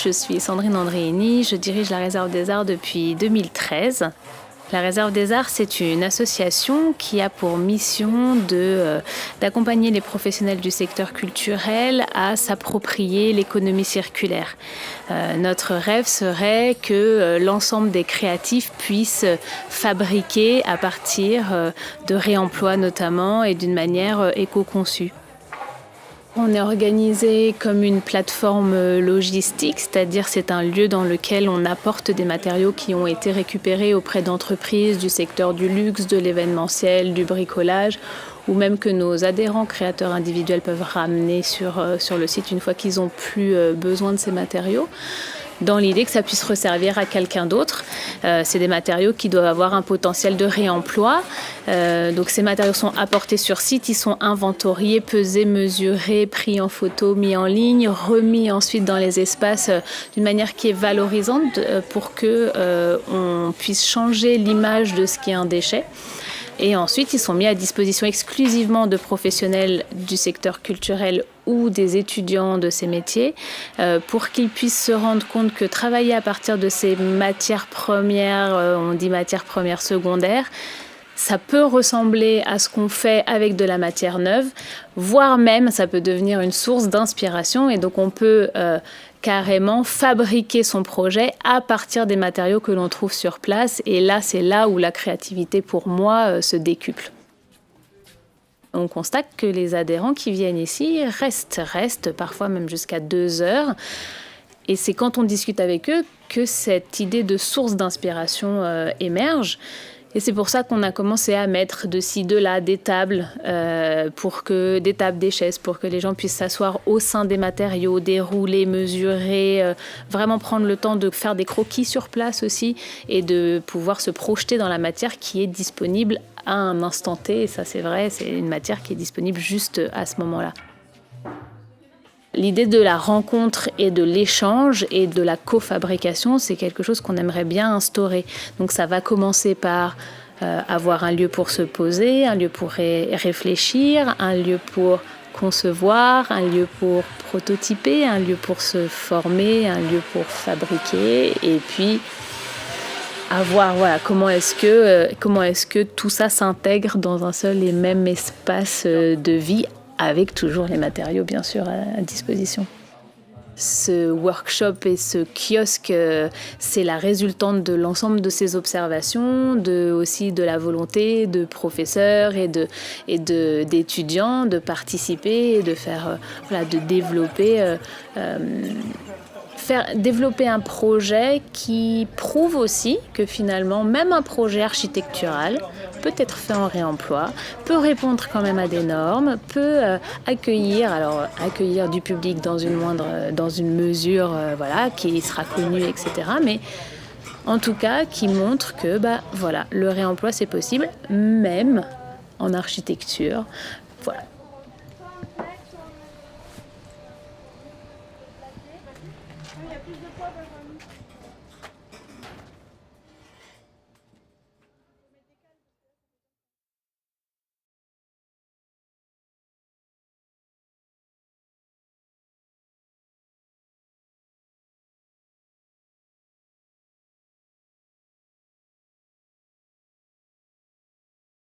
je suis Sandrine Andréini, je dirige la Réserve des Arts depuis 2013. La Réserve des Arts, c'est une association qui a pour mission d'accompagner les professionnels du secteur culturel à s'approprier l'économie circulaire. Notre rêve serait que l'ensemble des créatifs puissent fabriquer à partir de réemploi notamment et d'une manière éco-conçue. On est organisé comme une plateforme logistique, c'est-à-dire c'est un lieu dans lequel on apporte des matériaux qui ont été récupérés auprès d'entreprises du secteur du luxe, de l'événementiel, du bricolage, ou même que nos adhérents créateurs individuels peuvent ramener sur le site une fois qu'ils n'ont plus besoin de ces matériaux, dans l'idée que ça puisse resservir à quelqu'un d'autre. C'est des matériaux qui doivent avoir un potentiel de réemploi. Donc ces matériaux sont apportés sur site, ils sont inventoriés, pesés, mesurés, pris en photo, mis en ligne, remis ensuite dans les espaces d'une manière qui est valorisante pour que on puisse changer l'image de ce qui est un déchet. Et ensuite, ils sont mis à disposition exclusivement de professionnels du secteur culturel ou des étudiants de ces métiers pour qu'ils puissent se rendre compte que travailler à partir de ces matières premières, on dit matières premières secondaires, ça peut ressembler à ce qu'on fait avec de la matière neuve, voire même ça peut devenir une source d'inspiration et donc on peut carrément fabriquer son projet à partir des matériaux que l'on trouve sur place. Et là, c'est là où la créativité, pour moi, se décuple. On constate que les adhérents qui viennent ici restent parfois même jusqu'à 2 heures. Et c'est quand on discute avec eux que cette idée de source d'inspiration émerge. Et c'est pour ça qu'on a commencé à mettre de ci, de là des tables, des chaises, pour que les gens puissent s'asseoir au sein des matériaux, dérouler, mesurer, vraiment prendre le temps de faire des croquis sur place aussi et de pouvoir se projeter dans la matière qui est disponible à un instant T. Et ça, c'est vrai, c'est une matière qui est disponible juste à ce moment-là. L'idée de la rencontre et de l'échange et de la cofabrication, c'est quelque chose qu'on aimerait bien instaurer. Donc ça va commencer par avoir un lieu pour se poser, un lieu pour réfléchir, un lieu pour concevoir, un lieu pour prototyper, un lieu pour se former, un lieu pour fabriquer et puis avoir comment est-ce que tout ça s'intègre dans un seul et même espace de vie avec toujours les matériaux, bien sûr, à disposition. Ce workshop et ce kiosque, c'est la résultante de l'ensemble de ces observations, aussi de la volonté de professeurs et d'étudiants de participer et de faire, de développer un projet qui prouve aussi que finalement, même un projet architectural peut être fait en réemploi, peut répondre quand même à des normes, peut accueillir du public dans une mesure qui sera connue, etc. Mais en tout cas, qui montre que le réemploi c'est possible, même en architecture. Voilà.